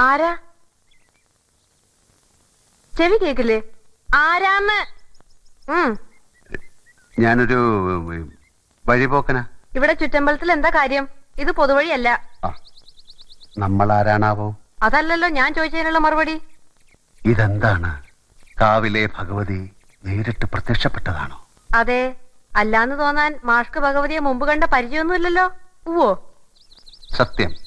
ആരാ? ചെവി കേക്കില്ലേ? ആരാന്ന്? ഞാനൊരു വഴിപോക്കനാ. ഇവിടെ ചുറ്റമ്പലത്തിൽ എന്താ കാര്യം? ഇത് പൊതുവഴിയല്ല. നമ്മൾ ആരാണാവോ? അതല്ലല്ലോ ഞാൻ ചോദിച്ചതിനുള്ള മറുപടി. ഇതെന്താണ്? കാവിലെ ഭഗവതി നേരിട്ട് പ്രത്യക്ഷപ്പെട്ടതാണോ? അതെ. അല്ലാന്ന് തോന്നാൻ മാഷ്ക്ക് ഭഗവതിയെ മുമ്പ് കണ്ട പരിചയമൊന്നുമില്ലല്ലോ. ഉവ്വോ? സത്യം.